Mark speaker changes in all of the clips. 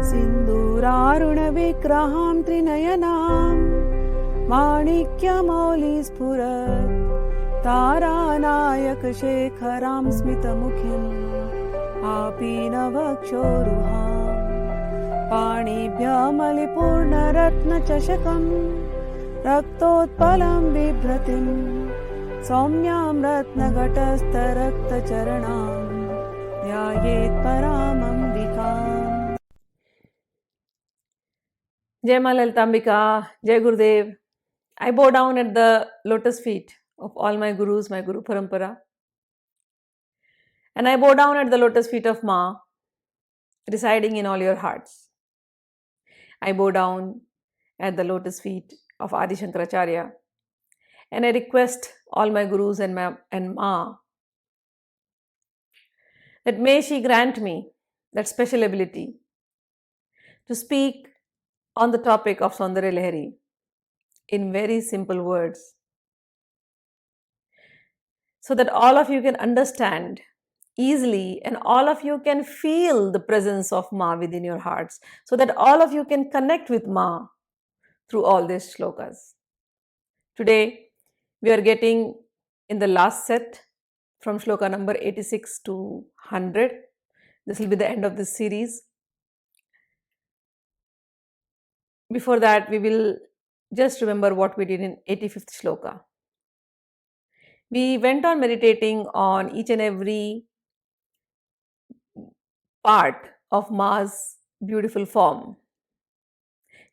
Speaker 1: सिन्दूरारुणविग्रहां त्रिनयनां माणिक्यमौलिस्फुरत् तारानायकशेखरां स्मितमुखीम् आपीनवक्षोरुहां पाणिभ्यमलिपूर्णरत्नचषकं रक्तोत्पलं बिभ्रतिं सौम्यां रत्नघटस्थरक्तचरणां ध्यायेत् परामम्बिकाम्. Jai Ma Lalitambika, Jai Gurudev. I bow down at the lotus feet of all my gurus, my Guru Parampara. And I bow down at the lotus feet of Ma, residing in all your hearts. I bow down at the lotus feet of Adi Shankaracharya. And I request all my gurus and Ma that may she grant me that special ability to speak on the topic of Soundarya Lahari in very simple words, so that all of you can understand easily and all of you can feel the presence of Ma within your hearts, so that all of you can connect with Ma through all these shlokas. Today, we are getting in the last set from shloka number 86 to 100. This will be the end of this series. Before that, we will just remember what we did in 85th shloka. We went on meditating on each and every part of Ma's beautiful form.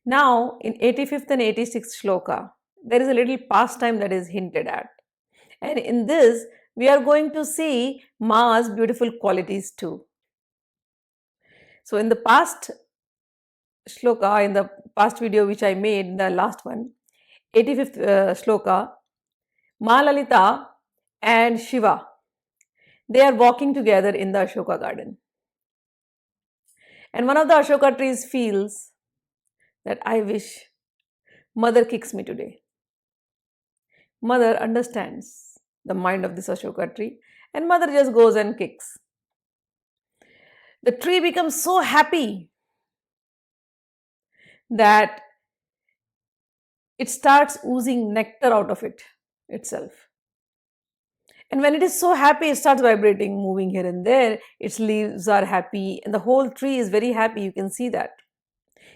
Speaker 1: Now, in 85th and 86th shloka, there is a little pastime that is hinted at. And in this, we are going to see Ma's beautiful qualities too. So, in the past shloka, in the past video which I made, in the last one, 85th shloka, Ma Lalita and Shiva, they are walking together in the Ashoka garden. And one of the Ashoka trees feels that I wish Mother kicks me today. Mother understands the mind of this Ashoka tree and Mother just goes and kicks. The tree becomes so happy that it starts oozing nectar out of it itself. And when it is so happy, it starts vibrating, moving here and there. Its leaves are happy and the whole tree is very happy. You can see that.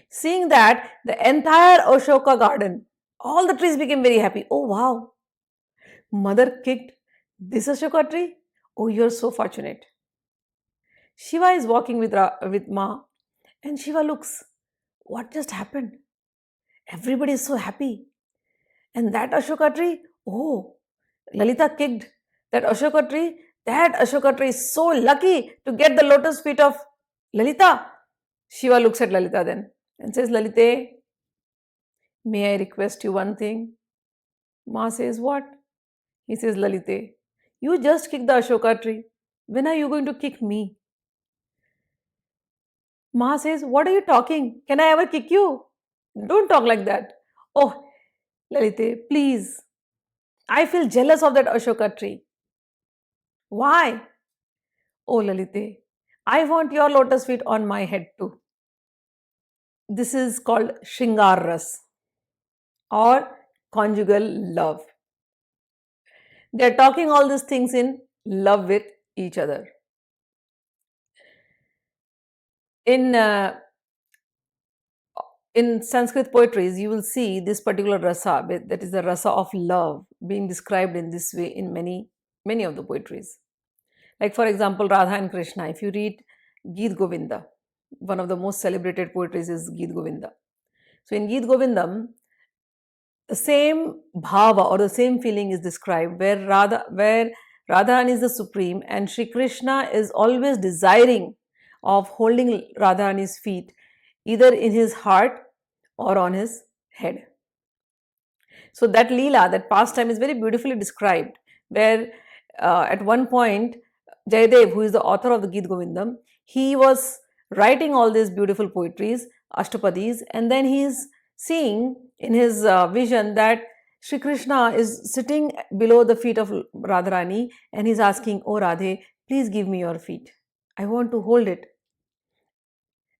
Speaker 1: Seeing that, the entire Ashoka garden, all the trees became very happy. Oh wow, Mother kicked this Ashoka tree? Oh, you're so fortunate. Shiva is walking with Ma and Shiva looks, what just happened? Everybody is so happy. And that Ashoka tree, oh, Lalita kicked that Ashoka tree. That Ashoka tree is so lucky to get the lotus feet of Lalita. Shiva looks at Lalita then and says, Lalite, may I request you one thing? Ma says, what? He says, Lalite, you just kicked the Ashoka tree. When are you going to kick me? Ma says, what are you talking? Can I ever kick you? Don't talk like that. Oh, Lalite, please. I feel jealous of that Ashoka tree. Why? Oh, Lalite, I want your lotus feet on my head too. This is called Shringar Ras or conjugal love. They are talking all these things in love with each other. In Sanskrit poetries, you will see this particular rasa, that is the rasa of love, being described in this way in many of the poetries. Like for example, Radha and Krishna. If you read Geet Govinda, one of the most celebrated poetries is Geet Govinda. So in Geet Govindam, the same bhava or the same feeling is described where Radha Rani is the supreme and Sri Krishna is always desiring of holding Radha Rani's feet either in his heart or on his head. So that Leela, that pastime is very beautifully described where at one point Jayadev, who is the author of the Geet Govindam, he was writing all these beautiful poetries, Ashtapadis, and then he is seeing in his vision that Sri Krishna is sitting below the feet of Radha Rani and he's asking, oh Radhe, please give me your feet. I want to hold it.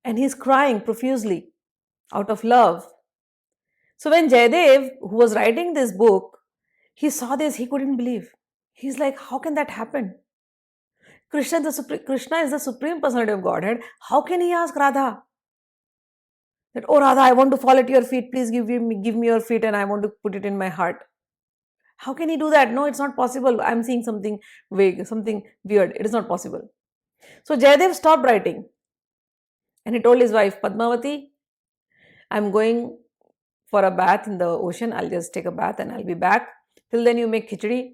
Speaker 1: and he's crying profusely out of love. So when Jayadev, who was writing this book, he saw this, he couldn't believe. He's like, how can that happen? Krishna is the supreme personality of Godhead. How can he ask Radha that, oh Radha, I want to fall at your feet, please give me your feet and I want to put it in my heart? How can he do that? No, it's not possible. I'm seeing something vague, something weird. It is not possible. So Jayadev stopped writing and he told his wife, Padmavati, I'm going for a bath in the ocean. I'll just take a bath and I'll be back. Till then, you make khichdi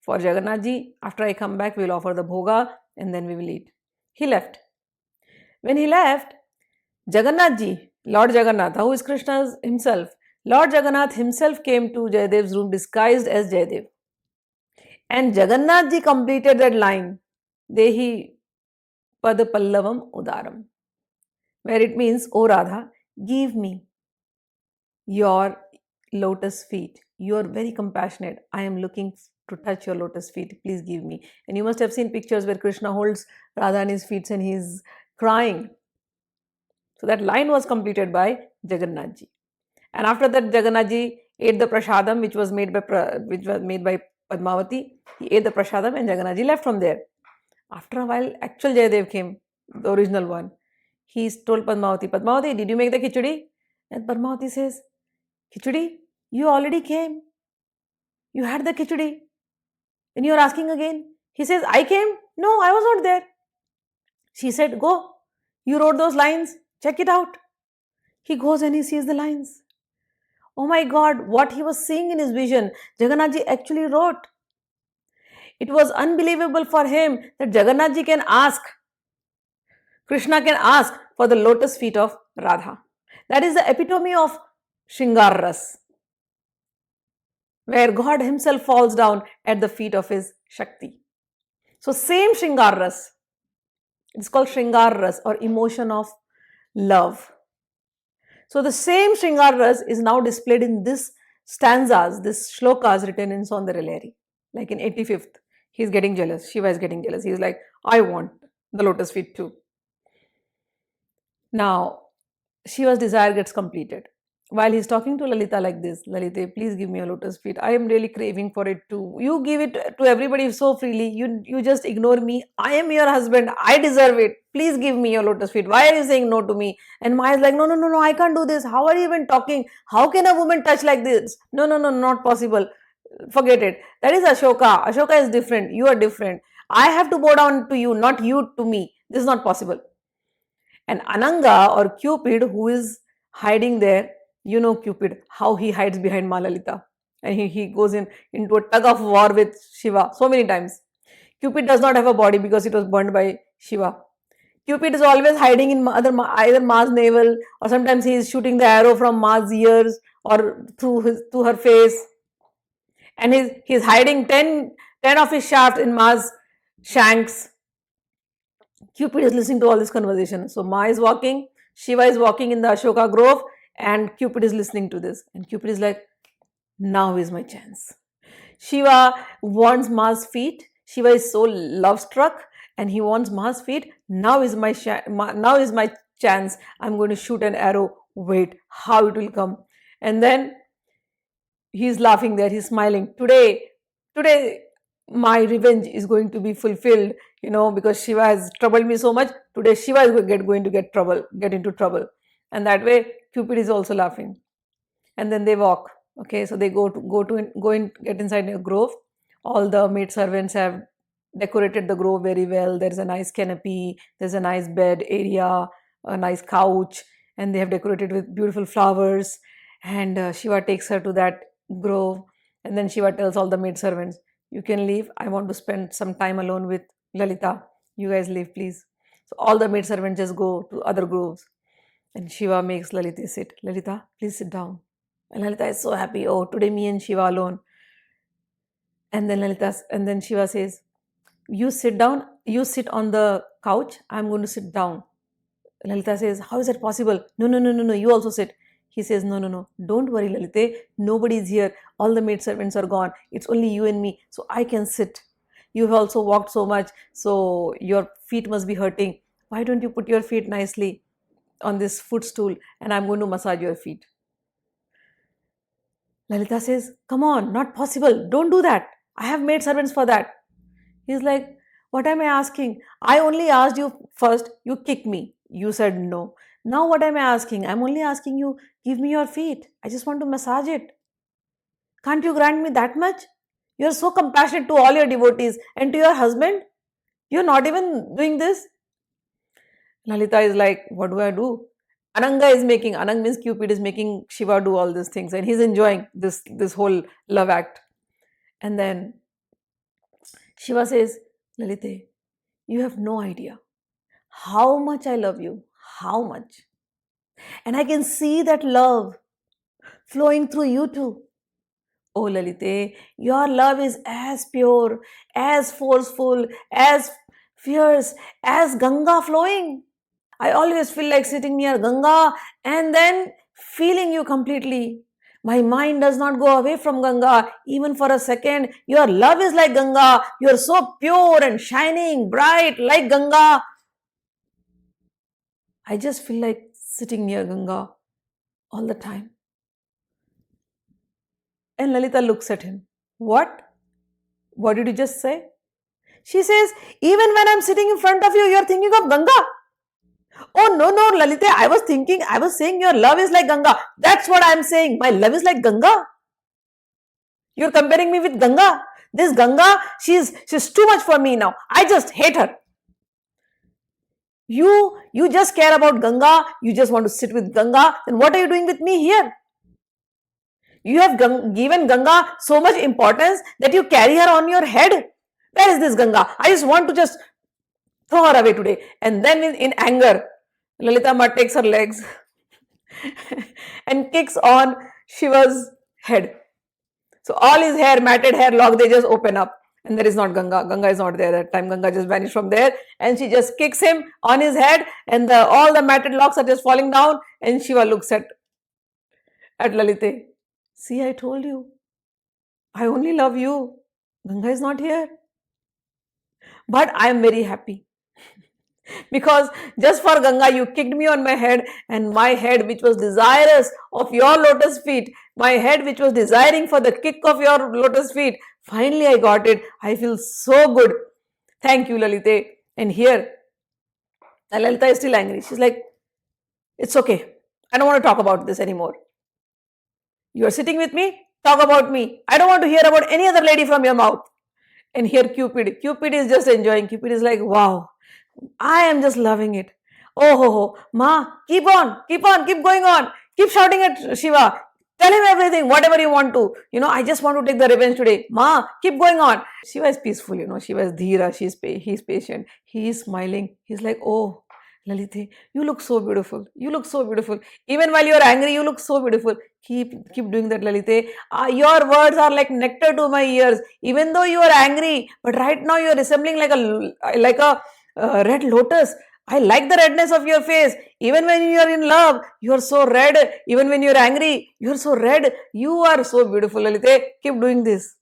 Speaker 1: for Jagannath ji. After I come back, we'll offer the bhoga and then we will eat. He left. When he left, Jagannath ji, Lord Jagannath, who is Krishna himself, Lord Jagannath himself came to Jayadev's room disguised as Jayadev. And Jagannath ji completed that line, Dehi Pad Pallavam Udaram, where it means, O Radha, give me your lotus feet. You are very compassionate. I am looking to touch your lotus feet. Please give me. And you must have seen pictures where Krishna holds Radha in his feet and he is crying. So that line was completed by Jagannath ji. And after that, Jagannath ji ate the prasadam which was made by Padmavati. He ate the prasadam and Jagannath ji left from there. After a while, actual Jayadev came, the original one. He told Padmavati, Padmavati, did you make the khichdi? And Padmavati says, Khichdi? You already came. You had the khichdi. And you are asking again. He says, I came? No, I was not there. She said, go. You wrote those lines. Check it out. He goes and he sees the lines. Oh my God, what he was seeing in his vision, Jagannath ji actually wrote. It was unbelievable for him that Jagannath ji can ask, Krishna can ask for the lotus feet of Radha. That is the epitome of Shringar Ras, where God himself falls down at the feet of his Shakti. So same Shringar Ras, it's called Shringar Ras or emotion of love. So the same Shringar Ras is now displayed in this stanzas, this shlokas written in Soundarya Lahari. Like in 85th, he's getting jealous, Shiva is getting jealous. He's like, I want the lotus feet too. Now, Shiva's desire gets completed. While he's talking to Lalitha like this, Lalitha, please give me a lotus feet. I am really craving for it too. You give it to everybody so freely. You just ignore me. I am your husband. I deserve it. Please give me your lotus feet. Why are you saying no to me? And Maya is like, no, I can't do this. How are you even talking? How can a woman touch like this? No, not possible. Forget it. That is Ashoka. Ashoka is different. You are different. I have to bow down to you, not you to me. This is not possible. And Ananga or Cupid, who is hiding there, you know Cupid, how he hides behind Ma Lalita. And he goes into a tug of war with Shiva so many times. Cupid does not have a body because it was burned by Shiva. Cupid is always hiding in either Ma's navel, or sometimes he is shooting the arrow from Ma's ears or through her face. And he's hiding 10 of his shafts in Ma's shanks. Cupid is listening to all this conversation. So Ma is walking, Shiva is walking in the Ashoka grove, and Cupid is listening to this. And Cupid is like, now is my chance. Shiva wants Ma's feet. Shiva is so love struck and he wants Ma's feet. Now is my chance. I'm going to shoot an arrow. Wait, how it will come. And then he's laughing there. He's smiling. Today, my revenge is going to be fulfilled, because Shiva has troubled me so much. Today, Shiva is going to get into trouble. And that way, Cupid is also laughing. And then they walk. Okay, so they go and get inside a grove. All the maid servants have decorated the grove very well. There's a nice canopy. There's a nice bed area, a nice couch, and they have decorated with beautiful flowers. And Shiva takes her to that grove. And then Shiva tells all the maid servants, you can leave. I want to spend some time alone with Lalitha. You guys leave, please. So all the maid servants just go to other groves. And Shiva makes Lalitha sit. Lalitha, please sit down. And Lalitha is so happy. Oh, today me and Shiva alone. And then Shiva says, you sit down. You sit on the couch. I'm going to sit down. Lalitha says, how is that possible? No. You also sit. He says, no. Don't worry, Lalitha. Nobody is here. All the maid servants are gone. It's only you and me. So I can sit. You've also walked so much. So your feet must be hurting. Why don't you put your feet nicely on this footstool and I'm going to massage your feet. Lalita says, come on, not possible. Don't do that. I have maid servants for that. He's like, what am I asking? I only asked you first. You kicked me. You said no. Now what am I asking? I'm only asking you, give me your feet. I just want to massage it. Can't you grant me that much? You're so compassionate to all your devotees and to your husband. You're not even doing this. Lalita is like, what do I do? Anang means Cupid is making Shiva do all these things and he's enjoying this whole love act. And then Shiva says, Lalita, you have no idea how much I love you, how much. And I can see that love flowing through you too. Oh Lalita, your love is as pure, as forceful, as fierce, as Ganga flowing. I always feel like sitting near Ganga and then feeling you completely. My mind does not go away from Ganga even for a second. Your love is like Ganga. You're so pure and shining, bright like Ganga. I just feel like sitting near Ganga all the time. And Lalita looks at him. What? What did you just say? She says, even when I'm sitting in front of you, you're thinking of Ganga. Oh, no, Lalita, I was saying your love is like Ganga. That's what I'm saying. My love is like Ganga. You're comparing me with Ganga. This Ganga, she's too much for me now. I just hate her. You just care about Ganga. You just want to sit with Ganga. Then what are you doing with me here? You have given Ganga so much importance that you carry her on your head. Where is this Ganga? I just want to just throw her away today. And then in anger, Lalita Ma takes her legs and kicks on Shiva's head. So all his hair, matted hair lock, they just open up. And there is not Ganga. Ganga is not there that time. Ganga just vanished from there. And she just kicks him on his head. And all the matted locks are just falling down. And Shiva looks at Lalita. See, I told you. I only love you. Ganga is not here. But I am very happy. Because just for Ganga, you kicked me on my head, and my head, which was desirous of your lotus feet, my head, which was desiring for the kick of your lotus feet, finally I got it. I feel so good. Thank you, Lalita. And here, Lalita is still angry. She's like, it's okay. I don't want to talk about this anymore. You are sitting with me? Talk about me. I don't want to hear about any other lady from your mouth. And here Cupid is just enjoying. Cupid is like, wow. I am just loving it. Oh, Ma, keep going on. Keep shouting at Shiva. Tell him everything, whatever you want to. I just want to take the revenge today. Ma, keep going on. Shiva is peaceful, Shiva is dhira. He's patient. He is smiling. He's like, oh, Lalita, you look so beautiful. You look so beautiful. Even while you're angry, you look so beautiful. Keep doing that, Lalita. Your words are like nectar to my ears. Even though you are angry, but right now you're resembling like a red lotus. I like the redness of your face. Even when you are in love, you are so red. Even when you are angry, you are so red. You are so beautiful, Lalita. Keep doing this.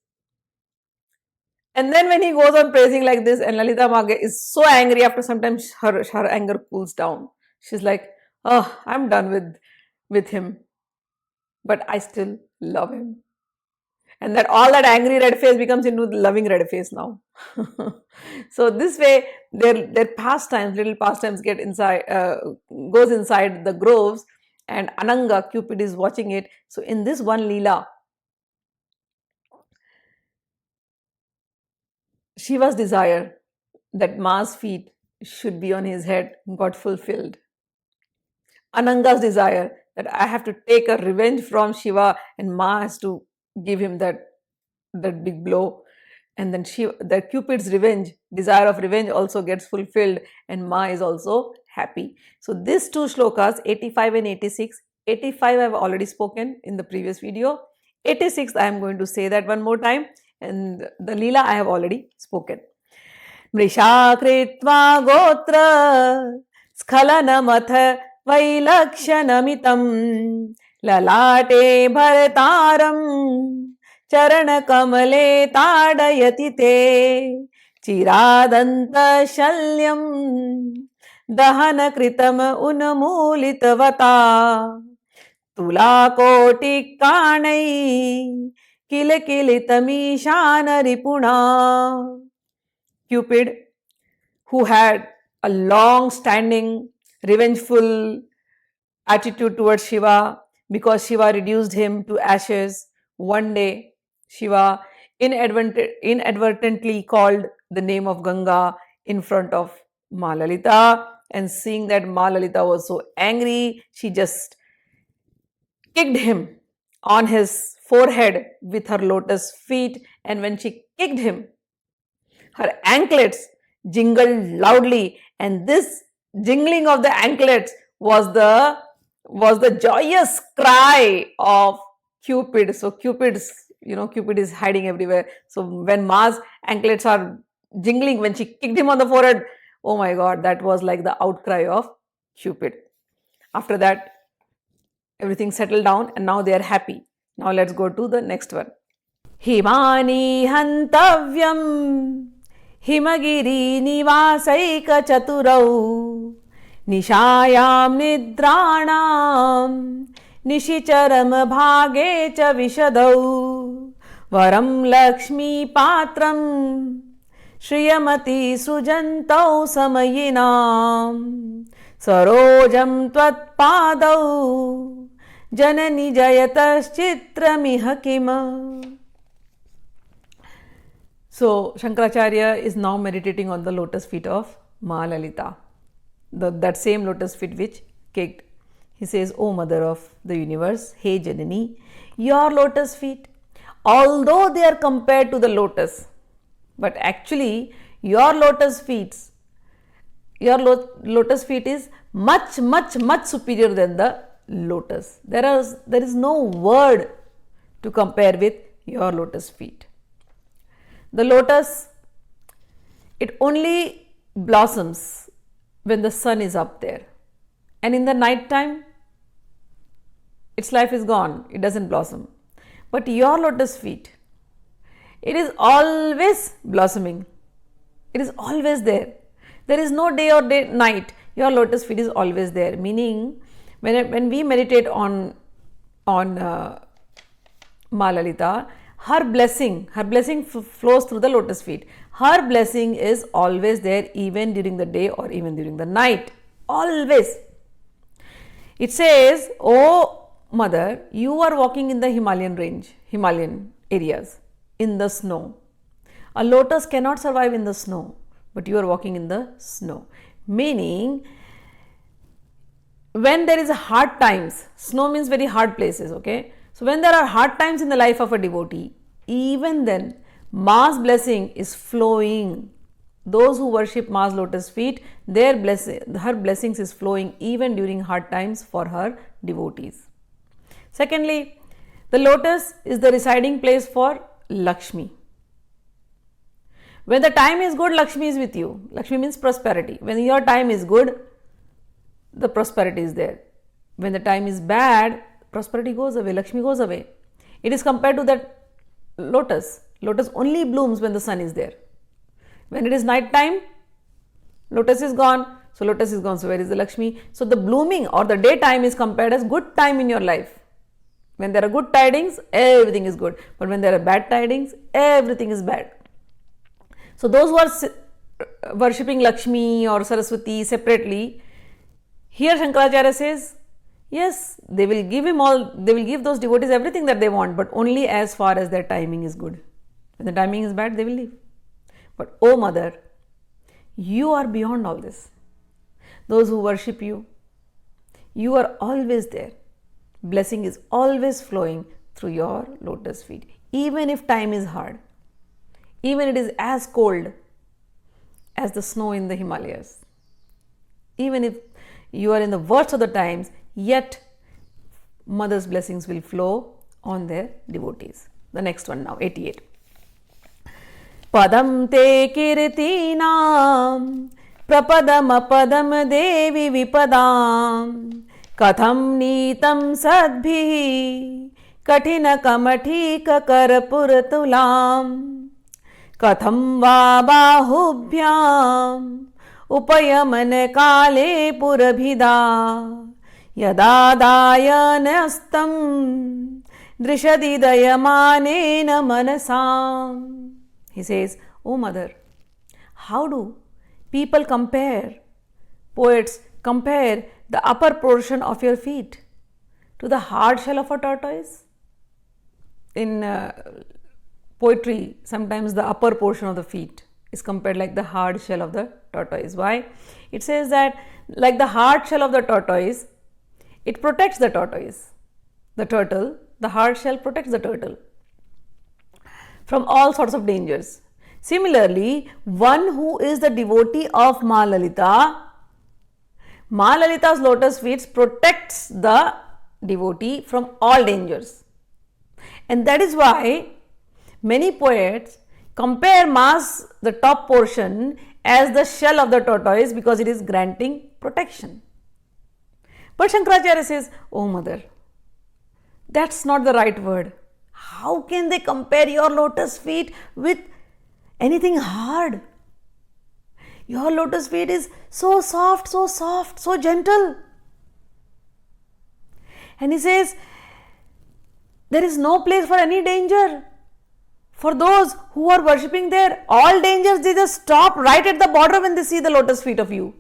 Speaker 1: And then when he goes on praising like this, and Lalita Ma is so angry, after some time her anger cools down. She's like, oh, I'm done with him. But I still love him. And that all that angry red face becomes into the loving red face now. So this way, their little pastimes get inside, goes inside the groves, and Ananga, Cupid, is watching it. So in this one Leela, Shiva's desire that Ma's feet should be on his head got fulfilled. Ananga's desire that I have to take a revenge from Shiva and Ma has to give him that big blow. And then the Cupid's desire of revenge also gets fulfilled, and Ma is also happy. So these two shlokas, 85 and 86, 85 I have already spoken in the previous video. 86 I am going to say that one more time, and the Leela I have already spoken. Mrisha kritva gotra skhalanamath vailakshanamitam lalate bharataram चरण कमले ताडयति ते चिरादंत शल्यम दहन कृतम उन्मूलितवता तुलाकोटिकाणै किलकिलितमीशान रिपुणा. Cupid, who had a long standing revengeful attitude towards Shiva because Shiva reduced him to ashes, one day Shiva inadvertently called the name of Ganga in front of Ma Lalita, and seeing that Ma Lalita was so angry, she just kicked him on his forehead with her lotus feet. And when she kicked him, her anklets jingled loudly, and this jingling of the anklets was the joyous cry of Cupid. So Cupid is hiding everywhere. So when Ma's anklets are jingling, when she kicked him on the forehead, oh my God, that was like the outcry of Cupid. After that, everything settled down and now they are happy. Now let's go to the next one. Himani hantavyam Himgiri निवासैक चतुरौ निशायां निद्राणां निशिचरम भागे च विशदौ वरं लक्ष्मी पात्रं श्रियमती सृजन्तौ समयिनां सरोजं त्वत्पादौ जननि जयतश्चित्रमिह किम. So Shankaracharya is now meditating on the lotus feet of Ma Lalita, that same lotus feet which kicked. He says, O Mother of the universe, Hey Janani, your lotus feet, although they are compared to the lotus, but actually your lotus feet is much, much, much superior than the lotus. There is no word to compare with your lotus feet. The lotus, it only blossoms when the sun is up there, and in the night time its life is gone, it doesn't blossom. But your lotus feet, it is always blossoming, it is always there. There is no day or night, your lotus feet is always there. Meaning when we meditate on Ma Lalita, her blessing flows through the lotus feet. Her blessing is always there, even during the day or even during the night. Always. It says, O Mother, you are walking in the Himalayan areas, in the snow. A lotus cannot survive in the snow, but you are walking in the snow. Meaning, when there is hard times, snow means very hard places, okay? So when there are hard times in the life of a devotee, even then Ma's blessing is flowing. Those who worship Ma's lotus feet, her blessings is flowing even during hard times for her devotees. Secondly, the lotus is the residing place for Lakshmi. When the time is good, Lakshmi is with you. Lakshmi means prosperity. When your time is good, the prosperity is there. When the time is bad, prosperity goes away, Lakshmi goes away. It is compared to that lotus. Lotus only blooms when the sun is there. When it is night time, lotus is gone. So lotus is gone. So where is the Lakshmi? So the blooming or the daytime is compared as good time in your life. When there are good tidings, everything is good. But when there are bad tidings, everything is bad. So those who are worshipping Lakshmi or Saraswati separately, here Shankaracharya says, yes, they will give those devotees everything that they want, but only as far as their timing is good. When the timing is bad, they will leave. But O Mother, you are beyond all this. Those who worship you, you are always there. Blessing is always flowing through your lotus feet. Even if time is hard, even it is as cold as the snow in the Himalayas, even if you are in the worst of the times, yet Mother's blessings will flow on their devotees. The next one now, 88. Padam te kirtinam prapadam apadam devi vipadam katham nitam sadbhi kathina kamathika karapuratulam katham va bahubhyam upayamane kale purabhida yada dayanastam drishadi dayamanena manasam. He says, O mother, how do people compare, poets compare the upper portion of your feet to the hard shell of a tortoise? In poetry, sometimes the upper portion of the feet is compared like the hard shell of the tortoise. Why? It says that like the hard shell of the tortoise, it protects the tortoise. The turtle, the hard shell protects the turtle from all sorts of dangers. Similarly, one who is the devotee of Ma Lalita, Ma Lalita's lotus feet protects the devotee from all dangers. And that is why many poets compare Ma's, the top portion, as the shell of the tortoise because it is granting protection. But Shankaracharya says, Oh mother, that's not the right word. How can they compare your lotus feet with anything hard? Your lotus feet is so soft, so gentle. And he says, there is no place for any danger. For those who are worshipping there, all dangers, they just stop right at the border when they see the lotus feet of you.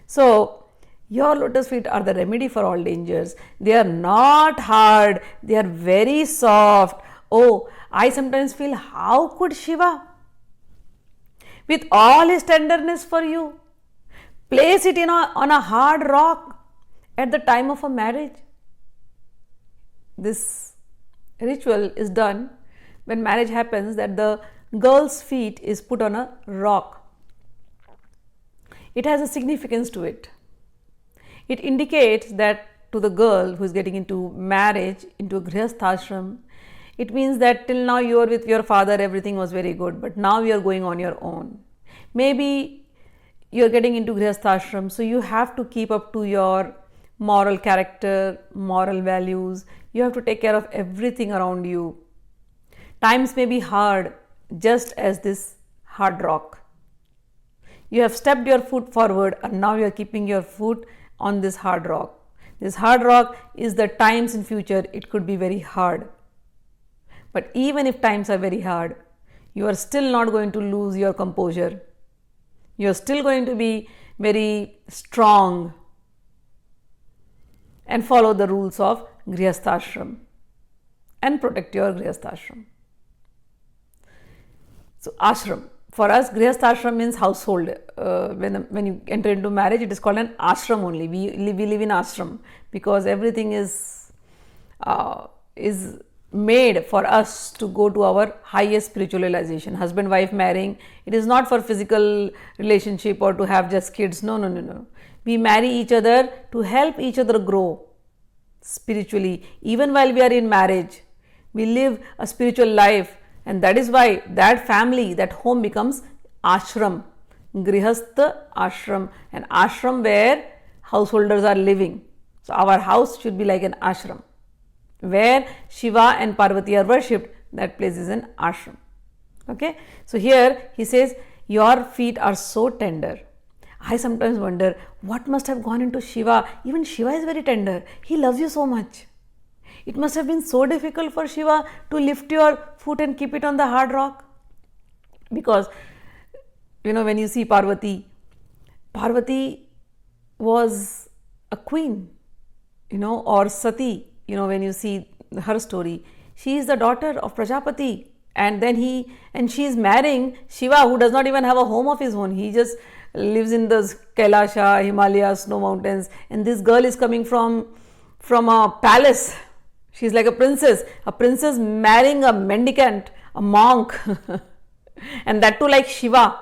Speaker 1: So, your lotus feet are the remedy for all dangers. They are not hard, they are very soft. Oh, I sometimes feel, how could Shiva, with all his tenderness for you, place it on a hard rock at the time of a marriage? This ritual is done when marriage happens, that the girl's feet is put on a rock. It has a significance to it. It indicates that to the girl who is getting into marriage, into a grihasthashram, it means that till now you are with your father, everything was very good, but now you are going on your own. Maybe you are getting into grihasthashram, so you have to keep up to your moral character, moral values. You have to take care of everything around you. Times may be hard, just as this hard rock. You have stepped your foot forward and now you are keeping your foot on this hard rock. This hard rock is the times in future, it could be very hard. But even if times are very hard, you are still not going to lose your composure. You are still going to be very strong and follow the rules of grihasthashram and protect your grihasthashram. So, ashram. For us, grihasthashram means household. When you enter into marriage, it is called an ashram only. We live in ashram because everything is made for us to go to our highest spiritual realization. Husband, wife marrying, it is not for physical relationship or to have just kids. No. We marry each other to help each other grow spiritually. Even while we are in marriage, we live a spiritual life, and that is why that family, that home becomes ashram, grihastha ashram, an ashram where householders are living. So our house should be like an ashram. Where Shiva and Parvati are worshipped, that place is an ashram. Okay, so here he says, your feet are so tender. I sometimes wonder what must have gone into Shiva. Even Shiva is very tender. He loves you so much. It must have been so difficult for Shiva to lift your foot and keep it on the hard rock. Because, when you see Parvati was a queen, or Sati, when you see her story, she is the daughter of Prajapati, and then she is marrying Shiva, who does not even have a home of his own. He just lives in the Kailasha, Himalayas, snow mountains, and this girl is coming from a palace. She is like a princess marrying a mendicant, a monk, and that too like Shiva.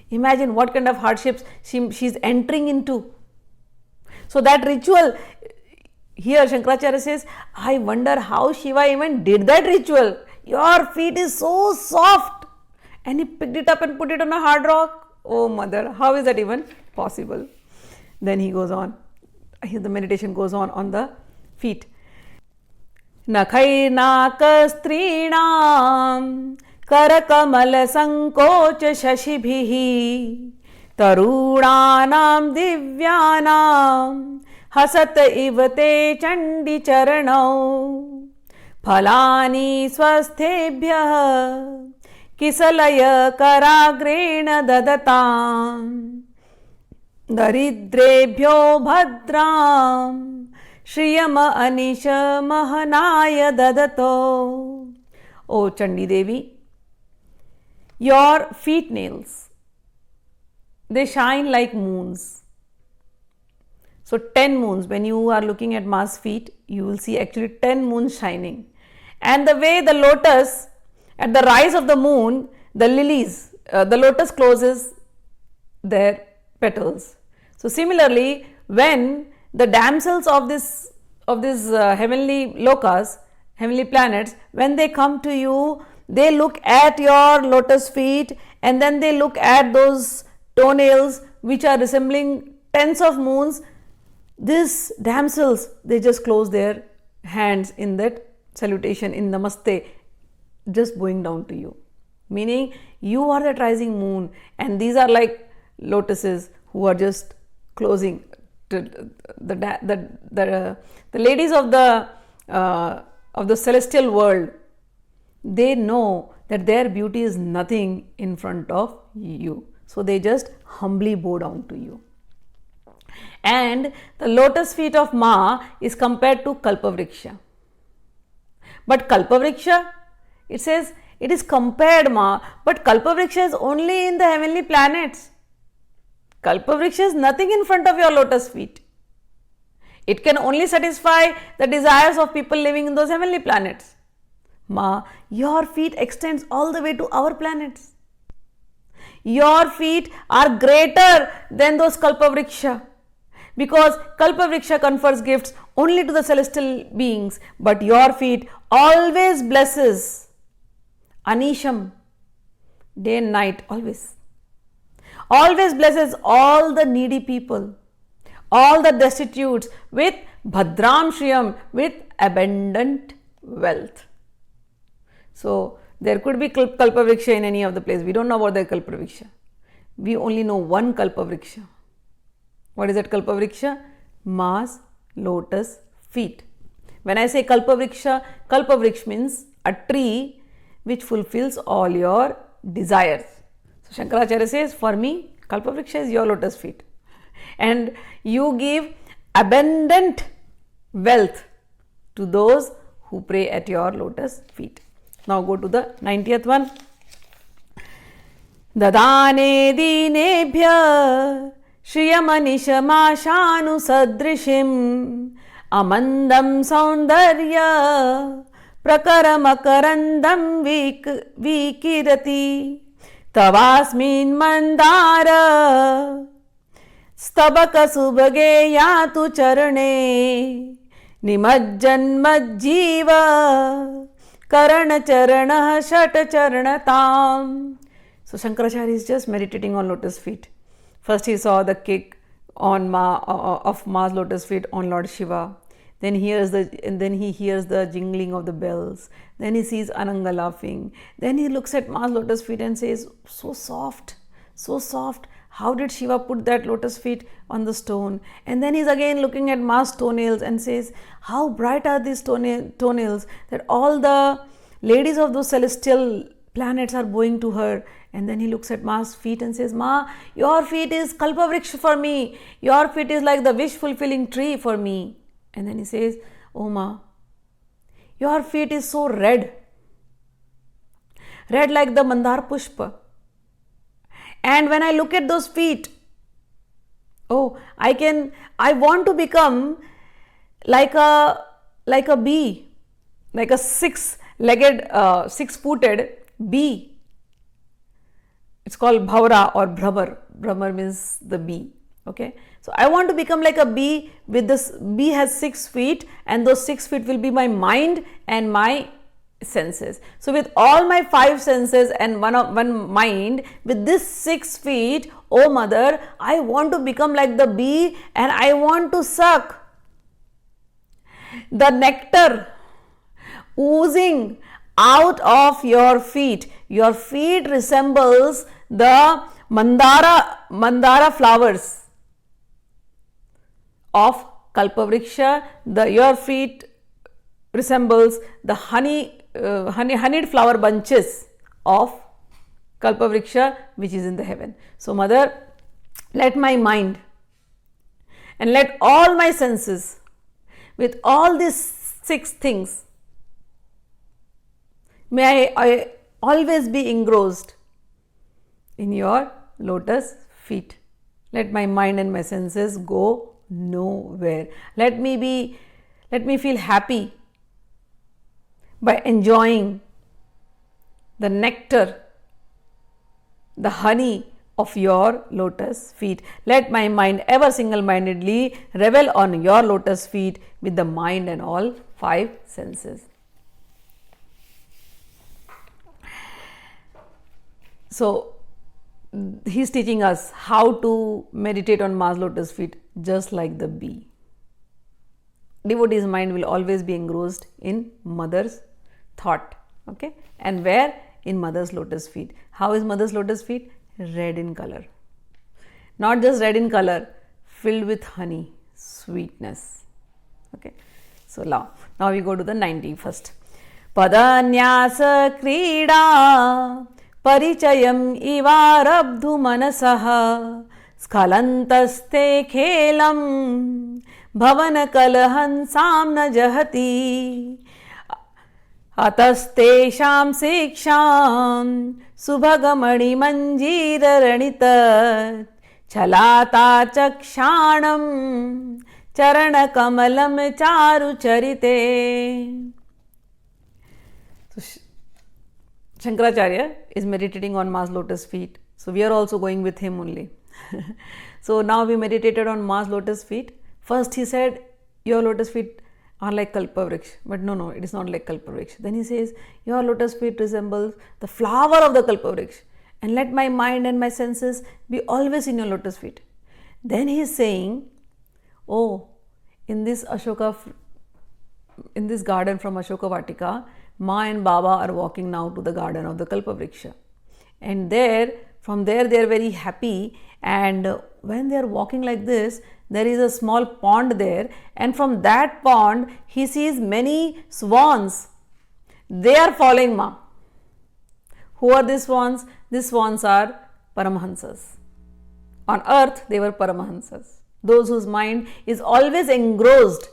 Speaker 1: Imagine what kind of hardships she is entering into. So that ritual, here Shankaracharya says, I wonder how Shiva even did that ritual. Your feet is so soft, and he picked it up and put it on a hard rock. Oh mother, how is that even possible? Then he goes on, the meditation goes on the feet. Nakhainakastrinam Karakamala sankocha shashibhihi Tarunanam divyanam Hasat ivate chandi charanau Phalani swasthebhyah Kisalaya karagrena dadatam Daridrebhyo bhadram Shriyama anisha mahanaya dadato. O Chandi Devi, your feet nails, they shine like moons. So 10 moons, when you are looking at Ma's feet, you will see actually 10 moons shining. And the way the lotus, at the rise of the moon, the lilies, the lotus closes their petals. So similarly, when the damsels of this heavenly lokas, heavenly planets, when they come to you, they look at your lotus feet and then they look at those toenails which are resembling tens of moons. These damsels, they just close their hands in that salutation, in namaste, just bowing down to you. Meaning, you are that rising moon and these are like lotuses who are just closing. The ladies of the celestial world, they know that their beauty is nothing in front of you. So they just humbly bow down to you. And the lotus feet of Ma is compared to Kalpavriksha. But Kalpavriksha, it says it is compared, Ma, but Kalpavriksha is only in the heavenly planets. Kalpavriksha is nothing in front of your lotus feet. It can only satisfy the desires of people living in those heavenly planets. Ma, your feet extends all the way to our planets. Your feet are greater than those Kalpavriksha, because Kalpavriksha confers gifts only to the celestial beings, but your feet always blesses Anisham, day and night, always blesses all the needy people, all the destitutes with Bhadram Shriyam, with abundant wealth. So there could be Kalpavriksha in any of the place. We don't know about the Kalpavriksha. We only know one Kalpavriksha. What is that Kalpavriksha? Ma's lotus feet. When I say Kalpavriksha, Kalpavriksha means a tree which fulfills all your desires. So Shankaracharya says, for me, Kalpavriksha is your lotus feet. And you give abundant wealth to those who pray at your lotus feet. Now go to the 90th one. Dadane dinebhya Shriyamanishamashanu sadrishim Amandam Soundarya Prakaramakarandam vikirati Tavasmin mandara Stabaka subage yatu charane Nimajjanmajjiva Karana charana shata charanatam. So Shankaracharya is just meditating on lotus feet. First he saw the kick on of Ma's lotus feet on Lord Shiva. Then he hears the jingling of the bells. Then he sees Ananga laughing. Then he looks at Ma's lotus feet and says, so soft, so soft. How did Shiva put that lotus feet on the stone? And then he's again looking at Ma's toenails and says, how bright are these toenails that all the ladies of those celestial planets are bowing to her. And then he looks at Ma's feet and says, Ma, your feet is Kalpavriksha for me. Your feet is like the wish-fulfilling tree for me. And then he says, oh Ma, your feet is so red. Red like the Mandar Pushpa. And when I look at those feet, oh, I want to become like a bee, like a six-legged, six-footed bee. It's called Bhaura or Brahmar. Brahmar means the bee. Okay. So I want to become like a bee. With this bee has 6 feet, and those 6 feet will be my mind and my senses. So with all my 5 senses and one mind, with this 6 feet, oh mother, I want to become like the bee, and I want to suck the nectar oozing out of your feet. Your feet resembles the mandara flowers of Kalpavriksha. Your feet resembles the honeyed flower bunches of Kalpavriksha, which is in the heaven. So, Mother, let my mind and let all my senses, with all these 6 things, may I always be engrossed in your lotus feet. Let my mind and my senses go nowhere. Let me feel happy by enjoying the nectar, the honey of your lotus feet. Let my mind ever single-mindedly revel on your lotus feet with the mind and all 5 senses. So, he's teaching us how to meditate on Ma's lotus feet, just like the bee. Devotee's mind will always be engrossed in Mother's thought. Okay? And where? In Mother's lotus feet. How is Mother's lotus feet? Red in color. Not just red in color, filled with honey, sweetness. Okay? So now we go to the 91st. Padanyasa Krida Parichayam Ivarabdhu Manasaha Skhalantaste Khelam Bhavana Kalahan Samna Jahati Atastesham Siksham Subhagamani Manjira Ranita Chalata Chakshanam Charana Kamalam Charu Charite. So Shankaracharya is meditating on Ma's lotus feet. So we are also going with him only. So now we meditated on Ma's lotus feet. First he said, your lotus feet are like Kalpavriksha. But no, it is not like Kalpavriksha. Then he says, your lotus feet resembles the flower of the Kalpavriksha. And let my mind and my senses be always in your lotus feet. Then he is saying, oh, in this garden from Ashoka Vatika, Ma and Baba are walking now to the garden of the Kalpavriksha. And from there they are very happy, and when they are walking like this, there is a small pond there, and from that pond he sees many swans. They are following Ma. Who are these swans? These swans are Paramahansas. On earth they were Paramahansas. Those whose mind is always engrossed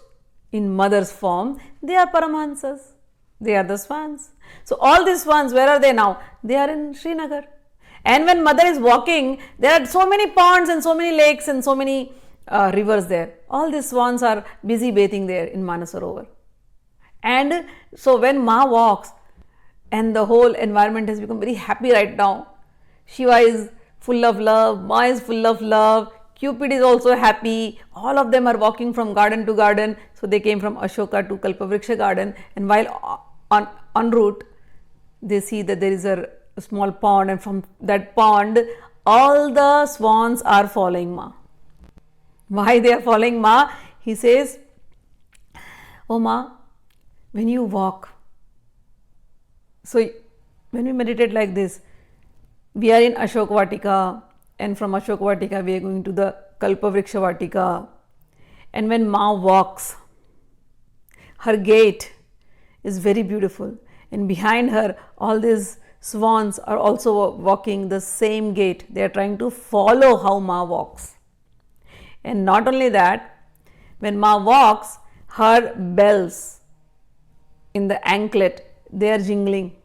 Speaker 1: in Mother's form, they are Paramahansas. They are the swans. So all these swans, where are they now? They are in Srinagar. And when Mother is walking, there are so many ponds and so many lakes and so many rivers there. All these swans are busy bathing there in Manasarovar. And so when Ma walks, and the whole environment has become very happy right now. Shiva is full of love, Ma is full of love, Cupid is also happy. All of them are walking from garden to garden. So they came from Ashoka to Kalpavriksha garden, and while en route, they see that there is a small pond, and from that pond, all the swans are following Ma. Why they are following Ma? He says, oh Ma, when you walk, so when we meditate like this, we are in Ashoka Vatika, and from Ashoka Vatika we are going to the Kalpavriksha Vatika, and when Ma walks, her gait is very beautiful, and behind her all these swans are also walking the same gait. They are trying to follow how Ma walks. And not only that, when Ma walks, her bells in the anklet, they are jingling.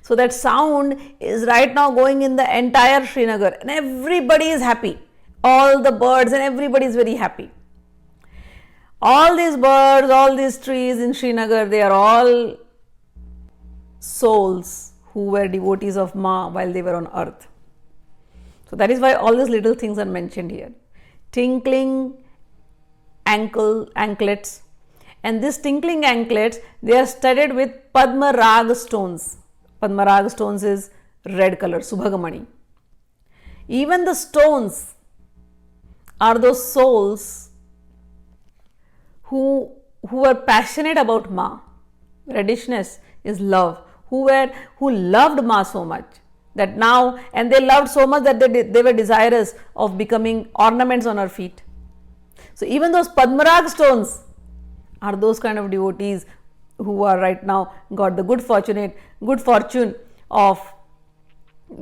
Speaker 1: So that sound is right now going in the entire Srinagar, and everybody is happy. All the birds and everybody is very happy. All these birds, all these trees in Srinagar, they are all souls who were devotees of Ma while they were on earth. So that is why all these little things are mentioned here. Tinkling anklets, and these tinkling anklets, they are studded with Padma Rag stones. Padma Rag stones is red color, Subhagamani. Even the stones are those souls who are passionate about Ma. Reddishness is love. who loved Ma so much that now, and they loved so much that they were desirous of becoming ornaments on her feet. So even those Padmarag stones are those kind of devotees who are right now got the good fortune of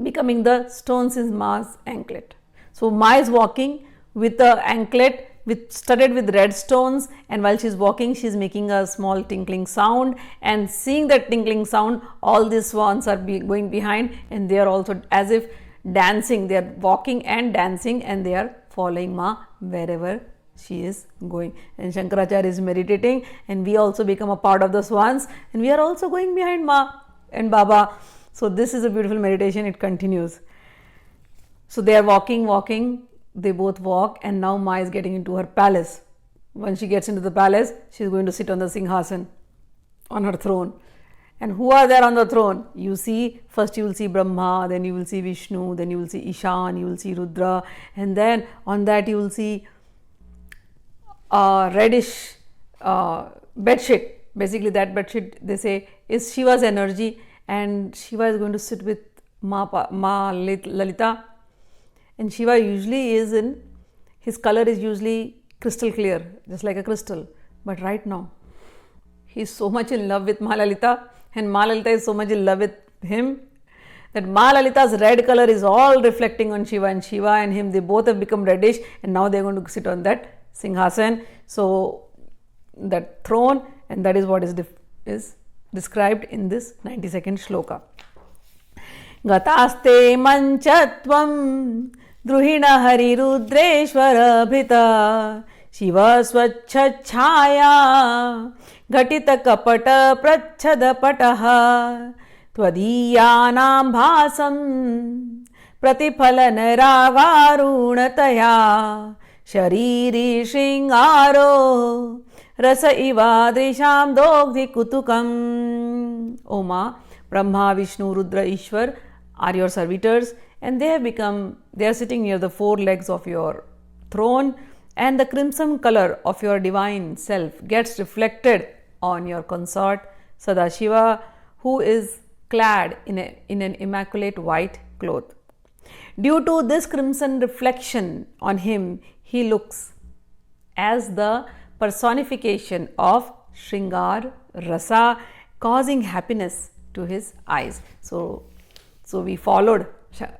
Speaker 1: becoming the stones in Ma's anklet. So Ma is walking with a anklet studded with red stones, and while she is walking, she is making a small tinkling sound, and seeing that tinkling sound, all these swans are going behind, and they are also as if dancing. They are walking and dancing, and they are following Ma wherever she is going. And Shankaracharya is meditating, and we also become a part of the swans, and we are also going behind Ma and Baba. So this is a beautiful meditation. It continues. So they are walking, they both walk, and now Ma is getting into her palace. When she gets into the palace, she is going to sit on the Singhasan, on her throne. And who are there on the throne? First you will see Brahma, then you will see Vishnu, then you will see Ishan, you will see Rudra, and then on that you will see a reddish bedsheet. Basically that bedsheet, they say, is Shiva's energy, and Shiva is going to sit with Ma Lalita. And Shiva usually his color is usually crystal clear, just like a crystal. But right now, he is so much in love with Ma Lalita, and Ma Lalita is so much in love with him, that Ma Lalita's red color is all reflecting on Shiva, and Shiva and him, they both have become reddish, and now they are going to sit on that Singhasan, so that throne, and that is what is described in this 92nd shloka. Gataste manchatvam druhina hari rudreshwara bhita shiva swachha chhaya ghatita kapata prachhada pataha tvadiyanam bhasam pratiphalana ragarunataya shariri shringaro rasa ivadrisham dogdhi kutukam. O Ma, Brahma, Vishnu, Rudra, Ishwar are your servitors, and they are sitting near the four legs of your throne, and the crimson color of your divine self gets reflected on your consort Sadashiva, who is clad in an immaculate white cloth. Due to this crimson reflection on him, he looks as the personification of Shringar Rasa, causing happiness to his eyes. So we followed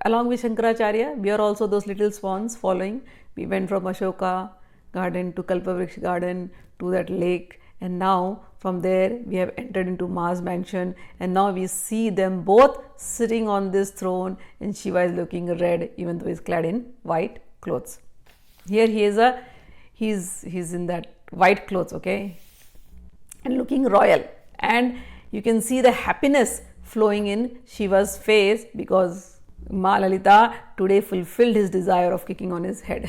Speaker 1: along with Shankaracharya. We are also those little swans following. We went from Ashoka garden to Kalpavriksha garden to that lake, and now from there we have entered into Ma's mansion, and now we see them both sitting on this throne, and Shiva is looking red even though he is clad in white clothes. Here he's in that white clothes, okay, and looking royal, and you can see the happiness flowing in Shiva's face because Ma Lalita today fulfilled his desire of kicking on his head.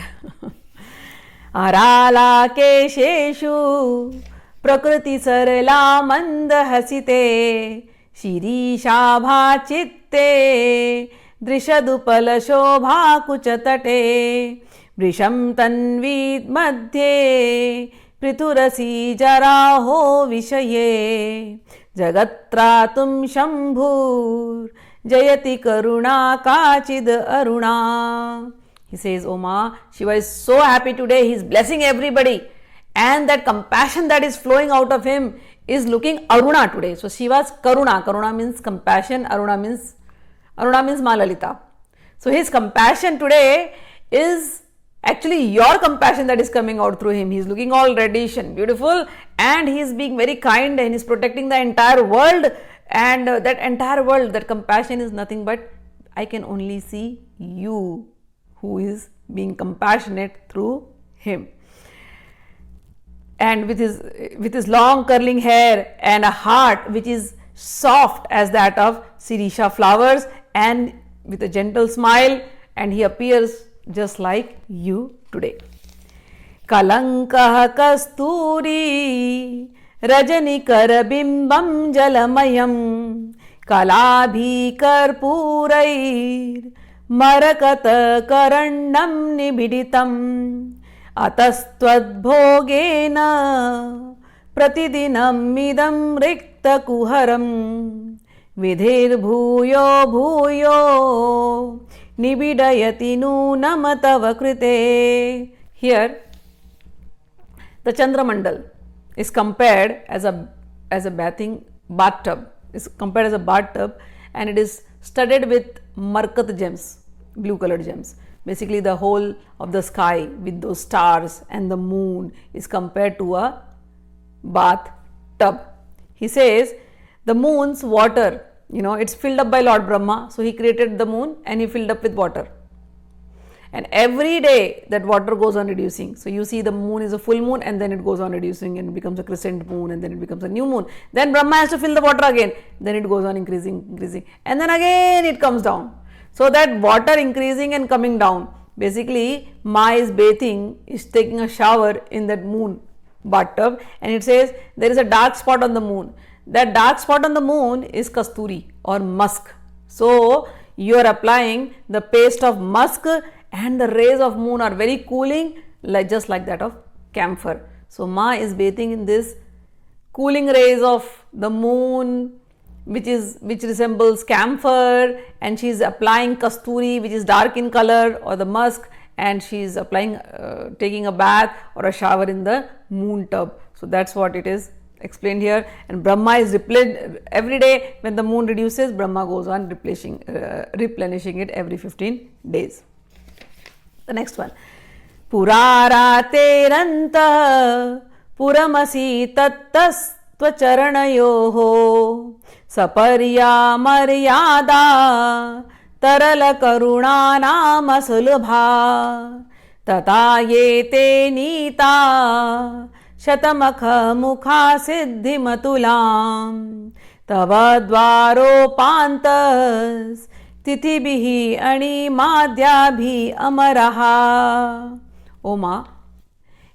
Speaker 1: Arala kesheshu prakriti sarala mandhasite shirisha bhachitte drishadupala shobha kuchatate vrisham tanvid madhye priturasi jaraho vishaye jagatratum shambhur jayati karuna kachid aruna. He says, O Ma, Shiva is so happy today, he is blessing everybody, and that compassion that is flowing out of him is looking Aruna today. So Shiva's Karuna means compassion, Aruna means Ma Lalita. So his compassion today is actually your compassion that is coming out through him. He is looking all reddish and beautiful, and he is being very kind, and he is protecting the entire world, and that entire world, that compassion is nothing but I can only see you who is being compassionate through him. And with his long curling hair and a heart which is soft as that of Sirisha flowers, and with a gentle smile, and he appears just like you today. Kalankah kasturi rajanikar bimbam jalamayam kalabhi karpurair marakata karannam nibiditam atastvad bhogena pratidinam idam rikta kuharam विधिर्भूयो भूयो निबिडयति नूनम तव कृते. Here the Chandramandal is compared as a bathtub, is compared as a bathtub, and it is studded with markat gems, blue colored gems. Basically the whole of the sky with those stars and the moon is compared to a bathtub. He says the moon's water, it's filled up by Lord Brahma, so he created the moon and he filled up with water. And every day that water goes on reducing. So you see the moon is a full moon and then it goes on reducing and it becomes a crescent moon and then it becomes a new moon. Then Brahma has to fill the water again. Then it goes on increasing. And then again it comes down. So that water increasing and coming down. Basically, Ma is bathing, is taking a shower in that moon bathtub, and it says there is a dark spot on the moon. That dark spot on the moon is kasturi or musk. So you are applying the paste of musk, and the rays of moon are very cooling, just like that of camphor. So Ma is bathing in this cooling rays of the moon, which resembles camphor, and she is applying kasturi, which is dark in color, or the musk, and she is applying taking a bath or a shower in the moon tub. So that's what it is explained here. And Brahma is every day when the moon reduces, Brahma goes on replenishing it every 15 days. The next one, Purarateranta Puramasi Tattastvacharanayoho Saparya Maryada Tarala Karuna Nama Sulabha Tata Yete Nita Shatamakha Mukha Siddhi Matulam Tavadvaro Pantas Titibhihi Ani Madhyabhi Amaraha. O Ma,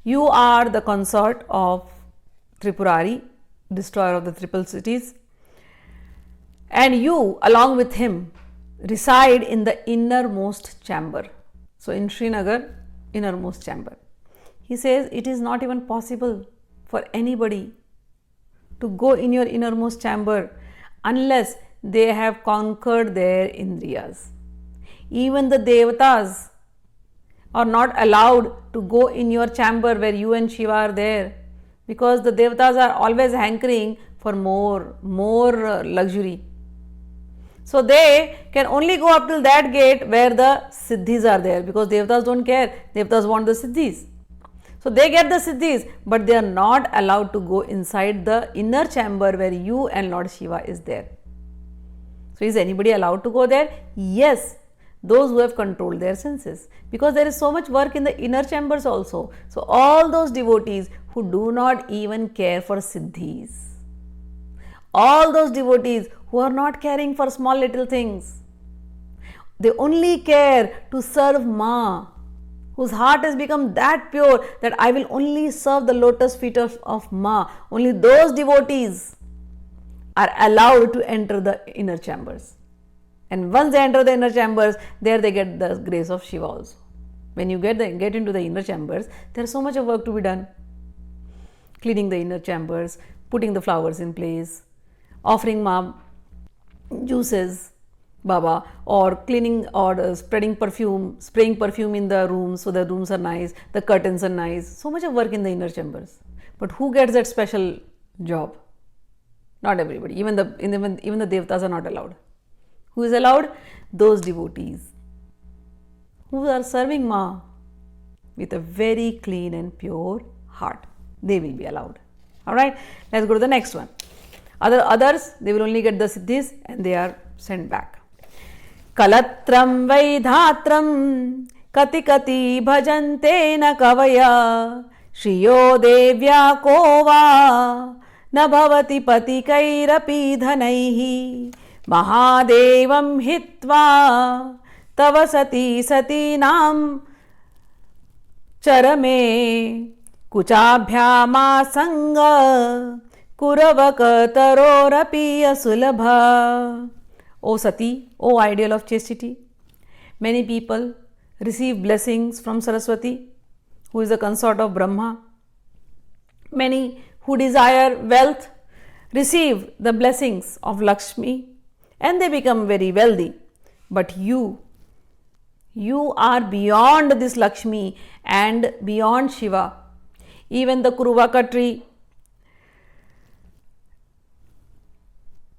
Speaker 1: you are the consort of Tripurari, destroyer of the triple cities, and you along with him reside in the innermost chamber. So in Srinagar, innermost chamber. He says it is not even possible for anybody to go in your innermost chamber unless they have conquered their indriyas. Even the devatas are not allowed to go in your chamber where you and Shiva are there, because the devatas are always hankering for more luxury. So they can only go up till that gate where the siddhis are there, because devatas don't care. Devatas want the siddhis. So they get the siddhis, but they are not allowed to go inside the inner chamber where you and Lord Shiva is there. So is anybody allowed to go there? Yes, those who have controlled their senses, because there is so much work in the inner chambers also. So all those devotees who do not even care for siddhis, all those devotees who are not caring for small little things, they only care to serve Ma, whose heart has become that pure that I will only serve the lotus feet of Ma. Only those devotees are allowed to enter the inner chambers. And once they enter the inner chambers, there they get the grace of Shiva also. When you get into the inner chambers, there is so much of work to be done. Cleaning the inner chambers, putting the flowers in place, offering Ma juices, Baba, or cleaning or spraying perfume in the rooms so the rooms are nice, the curtains are nice. So much of work in the inner chambers. But who gets that special job? Not everybody. Even the devatas are not allowed. Who is allowed? Those devotees who are serving Ma with a very clean and pure heart. They will be allowed. Alright, let's go to the next one. Others, they will only get the siddhis and they are sent back. Kalatram Vaidhatram Kati Kati Bhajante Na Kavaya Shriyo Devya Kova Na Bhavati Pati Kairapi Dhanaihi Mahadevam Hitva Tava Sati Sati Nam Charame Kuchabhyama Sanga Kuravaka Tarorapi Asulabha. O Sati, O ideal of chastity, many people receive blessings from Saraswati, who is the consort of Brahma. Many who desire wealth receive the blessings of Lakshmi, and they become very wealthy. But you are beyond this Lakshmi and beyond Shiva. Even the Kuruvaka tree,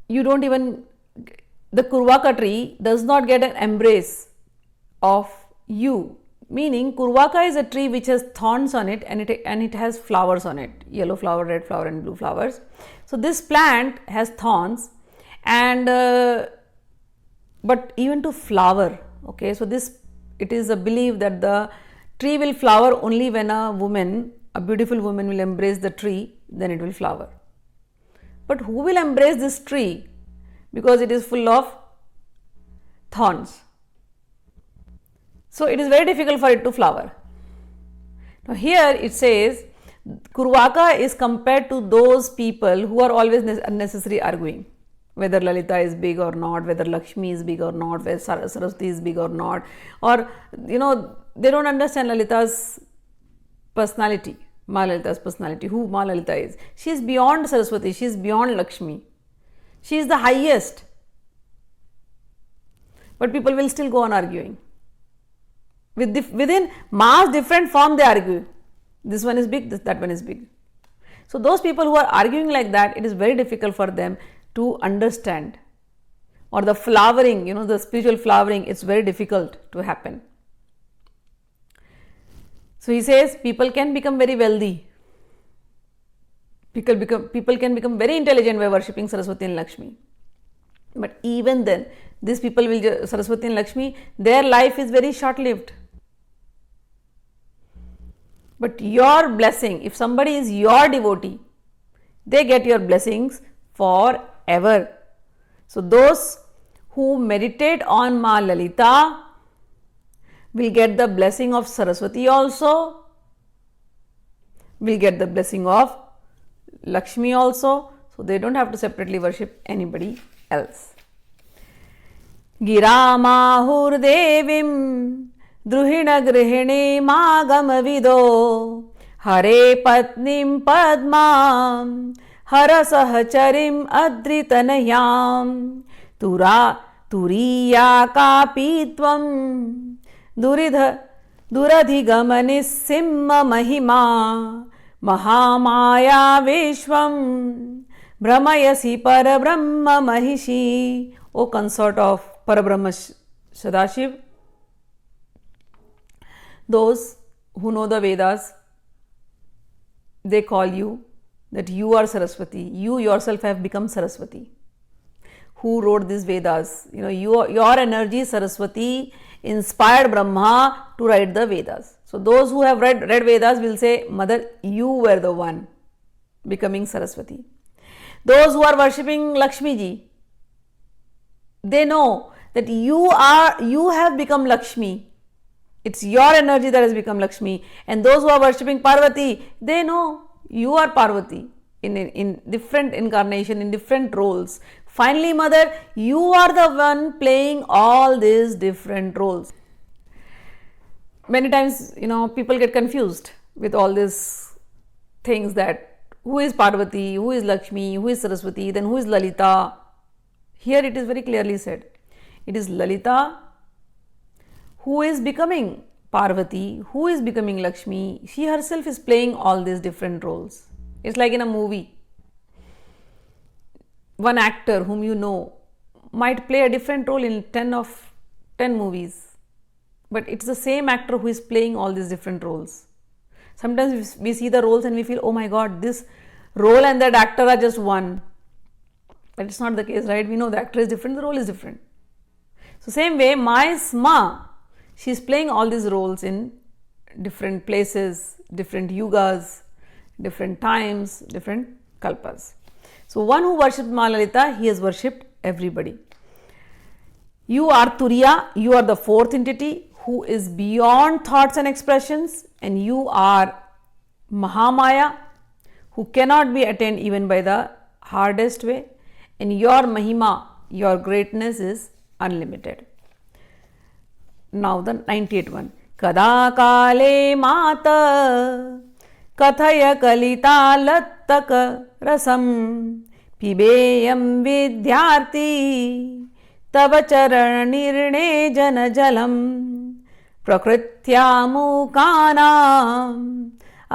Speaker 1: the Kuruvaka tree does not get an embrace of you. Meaning, Kuruvaka is a tree which has thorns on it and it has flowers on it, yellow flower, red flower and blue flowers. So this plant has thorns and but even to flower, okay, so it is a belief that the tree will flower only when a beautiful woman will embrace the tree, then it will flower. But who will embrace this tree? Because it is full of thorns. So it is very difficult for it to flower. Now here it says, Kuruvaka is compared to those people who are always unnecessarily arguing. Whether Lalita is big or not, whether Lakshmi is big or not, whether Saraswati is big or not, or they don't understand Lalita's personality, Ma Lalita's personality, who Ma Lalita is. She is beyond Saraswati, she is beyond Lakshmi. She is the highest. But people will still go on arguing. Within Ma's different form they argue. This one is big, that one is big. So those people who are arguing like that, it is very difficult for them to understand. Or the flowering, the spiritual flowering, it's very difficult to happen. So he says people can become very wealthy. People can become very intelligent by worshipping Saraswati and Lakshmi. But even then, these people will, Saraswati and Lakshmi, their life is very short-lived. But your blessing, if somebody is your devotee, they get your blessings forever. So those who meditate on Ma Lalita will get the blessing of Saraswati also, will get the blessing of Lakshmi also. So they don't have to separately worship anybody else. Gira mahur devim druhina grihine magam vido hare patnim padmam hara sahacharim adritanayam turiya kapitvam duradhigamanis simma mahima mahamaya vishvam brahmayasi parabrahma mahishi. O consort of Parabrahma Sadashiv, those who know the Vedas, they call you that you are Saraswati. You yourself have become Saraswati. Who wrote these Vedas? Your energy, Saraswati, inspired Brahma to write the Vedas. So those who have read Vedas will say, Mother, you were the one becoming Saraswati. Those who are worshipping Lakshmi ji, they know that you have become Lakshmi. It's your energy that has become Lakshmi. And those who are worshipping Parvati, they know you are Parvati in different incarnation, in different roles. Finally, Mother, you are the one playing all these different roles. Many times, people get confused with all these things, that who is Parvati, who is Lakshmi, who is Saraswati, then who is Lalita. Here it is very clearly said, it is Lalita who is becoming Parvati, who is becoming Lakshmi. She herself is playing all these different roles. It's like in a movie. One actor whom you know might play a different role in 10 movies. But it's the same actor who is playing all these different roles. Sometimes we see the roles and we feel, oh my God, this role and that actor are just one. But it's not the case, right? We know the actor is different, the role is different. So same way, Ma is Ma. She is playing all these roles in different places, different yugas, different times, different kalpas. So one who worshipped Ma Lalita, he has worshipped everybody. You are Turiya, you are the fourth entity who is beyond thoughts and expressions, and you are Mahamaya, who cannot be attained even by the hardest way, and your Mahima, your greatness is unlimited. Now the 98th one. Kada kale mata kathaya kalita lattaka rasam pibeyam vidyarthi तव चरण निर्णे जन जलम प्रकृत्या मूकानाम्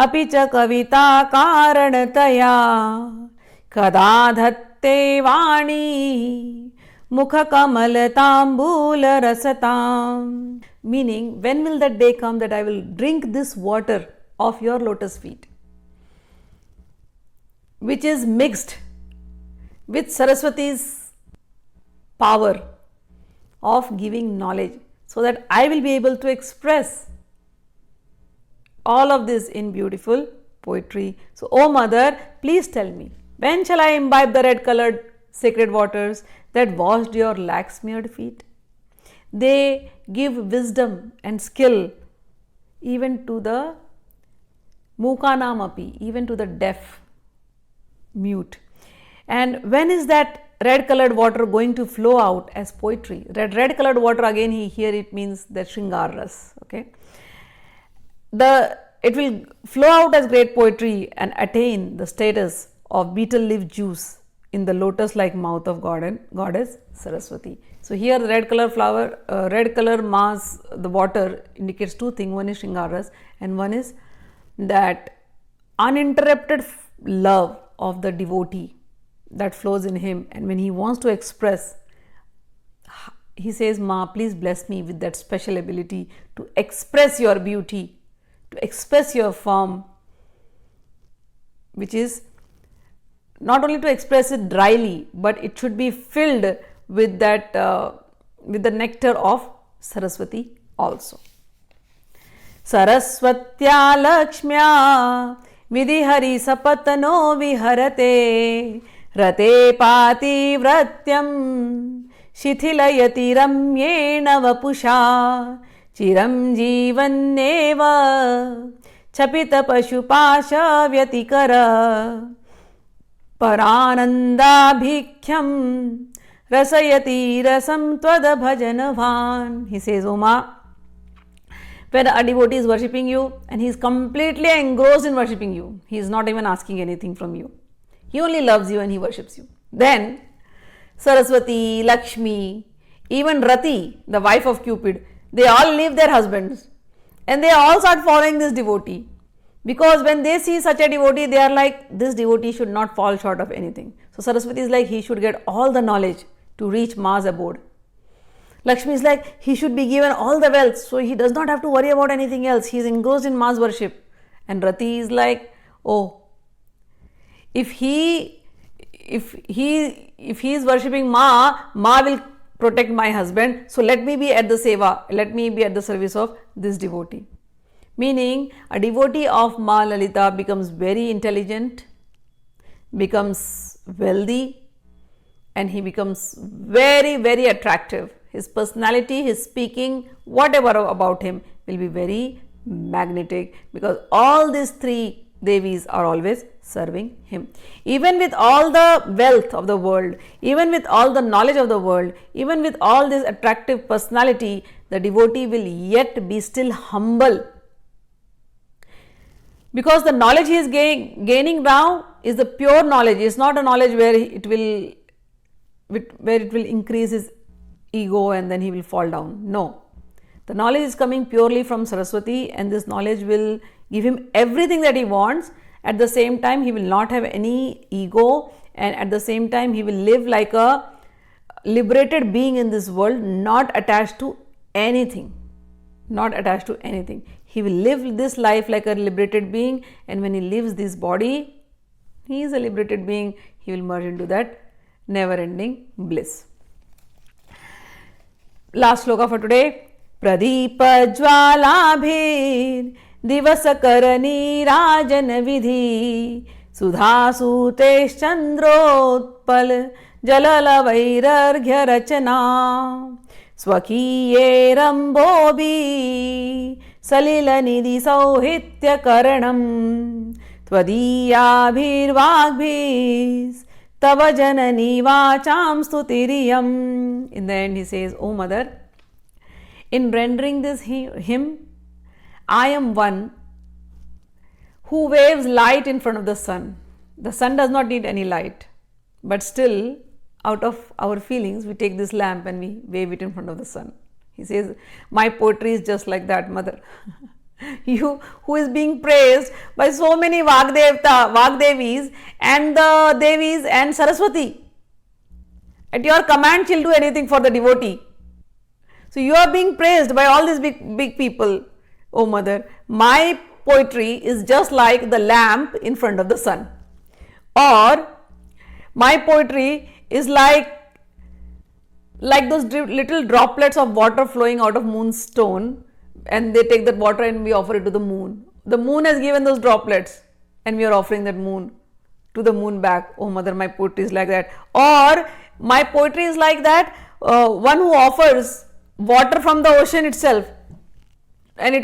Speaker 1: अपि च कविता कारणतया कदा धत्ते वाणी मुख कमलतांबूलरसतां. Meaning, when will that day come that I will drink this water of your lotus feet, which is mixed with Saraswati's power of giving knowledge, so that I will be able to express all of this in beautiful poetry. So, O Mother, please tell me, when shall I imbibe the red colored sacred waters that washed your lac smeared feet? They give wisdom and skill even to the Mukanamapi, even to the deaf, mute. And when is that red colored water going to flow out as poetry? Red colored water, again here it means the Shringaras. Okay, it will flow out as great poetry and attain the status of betel leaf juice in the lotus like mouth of God and Goddess Saraswati. So here the red color flower, red color mass, the water indicates two things. One is Shringaras and one is that uninterrupted love of the devotee that flows in him. And when he wants to express, he says, Ma, please bless me with that special ability to express your beauty, to express your form, which is not only to express it dryly, but it should be filled with that with the nectar of Saraswati also. Saraswatya Lakshmya Vidihari Sapatano Viharate Rate Pati Vratyam Shithilayati Ramyena Vapusha Chiram Jivanneva Chapita Pashupasha Vyatikara Paranandabhikyam Rasayati Rasam Tvada Bhajanavan. He says, Oma, when a devotee is worshipping you and he is completely engrossed in worshipping you, he is not even asking anything from you. He only loves you and he worships you. Then Saraswati, Lakshmi, even Rati, the wife of Cupid, they all leave their husbands and they all start following this devotee. Because when they see such a devotee, they are like, this devotee should not fall short of anything. So Saraswati is like, he should get all the knowledge to reach Ma's abode. Lakshmi is like, he should be given all the wealth, so he does not have to worry about anything else. He is engrossed in Ma's worship. And Rati is like, oh, if he is worshipping Ma will protect my husband. So let me be at the seva, let me be at the service of this devotee. Meaning, a devotee of Ma Lalita becomes very intelligent, becomes wealthy, and he becomes very, very attractive. His personality, his speaking, whatever about him will be very magnetic, because all these three Devis are always serving him. Even with all the wealth of the world, even with all the knowledge of the world, even with all this attractive personality, the devotee will yet be still humble. Because the knowledge he is gaining now is the pure knowledge. It's not a knowledge where it will increase his ego and then he will fall down. No. The knowledge is coming purely from Saraswati, and this knowledge will give him everything that he wants. At the same time, he will not have any ego, and at the same time, he will live like a liberated being in this world, not attached to anything. Not attached to anything. He will live this life like a liberated being, and when he leaves this body, he is a liberated being. He will merge into that never-ending bliss. Last shloka for today. Pradeepa jwalabhir divasakar nirajan vidhi sudhasutesh chandrotpal jalalavairarghya rachana swakiye rambobi salila nidhi sauhitya karanam tvadiyabhir vagbhis tava janani vacham stutiriyam. In the end he says, O Mother, in rendering this hymn, I am one who waves light in front of the sun. The sun does not need any light, but still out of our feelings, we take this lamp and we wave it in front of the sun. He says, my poetry is just like that, mother. You who is being praised by so many Vagdevis and the Devis and Saraswati. At your command, she'll do anything for the devotee. So you are being praised by all these big people. Oh mother, my poetry is just like the lamp in front of the sun. Or my poetry is like those little droplets of water flowing out of moonstone, and they take that water and we offer it to the moon. The moon has given those droplets and we are offering that moon to the moon back. Oh mother, my poetry is like that. Or my poetry is like that one who offers water from the ocean itself, and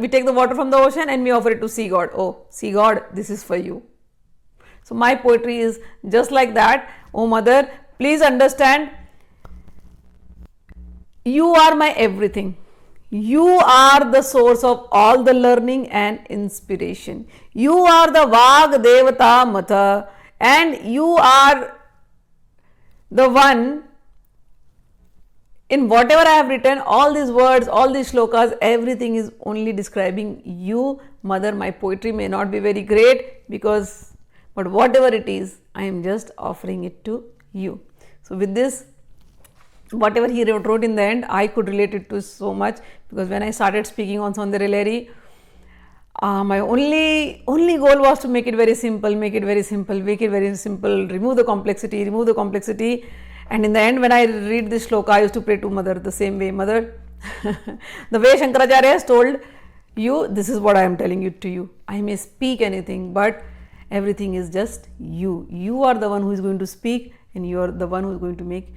Speaker 1: we take the water from the ocean and we offer it to sea god. Oh sea god, this is for you. So my poetry is just like that. Oh mother, please understand, you are my everything. You are the source of all the learning and inspiration. You are the Vag Devata Mata, and you are the one. In whatever I have written, all these words, all these shlokas, everything is only describing you, mother. My poetry may not be very great but whatever it is, I am just offering it to you. So with this, whatever he wrote in the end, I could relate it to so much, because when I started speaking on Soundarya Lahari, my only goal was to make it very simple, remove the complexity. And in the end, when I read this shloka, I used to pray to mother the same way. Mother, the way Shankaracharya has told you, this is what I am telling it to you. I may speak anything, but everything is just you. You are the one who is going to speak, and you are the one who is going to make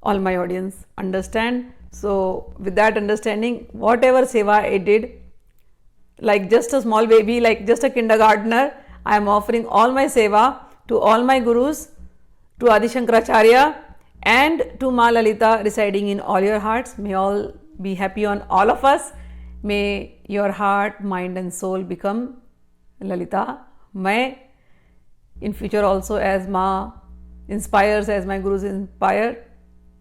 Speaker 1: all my audience understand. So with that understanding, whatever seva I did, like just a small baby, like just a kindergartner, I am offering all my seva to all my gurus, to Adi Shankaracharya, and to Ma Lalita residing in all your hearts. May all be happy on all of us. May your heart, mind and soul become Lalita. May in future also, as Ma inspires, as my gurus inspire,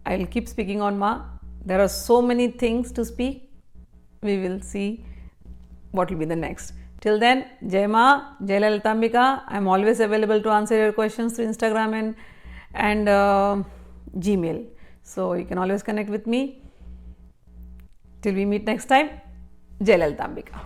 Speaker 1: I will keep speaking on Ma. There are so many things to speak. We will see what will be the next. Till then, Jai Ma, Jai Lalitambika. I am always available to answer your questions through Instagram and Gmail. So you can always connect with me. Till we meet next time, Jai Lalitambika.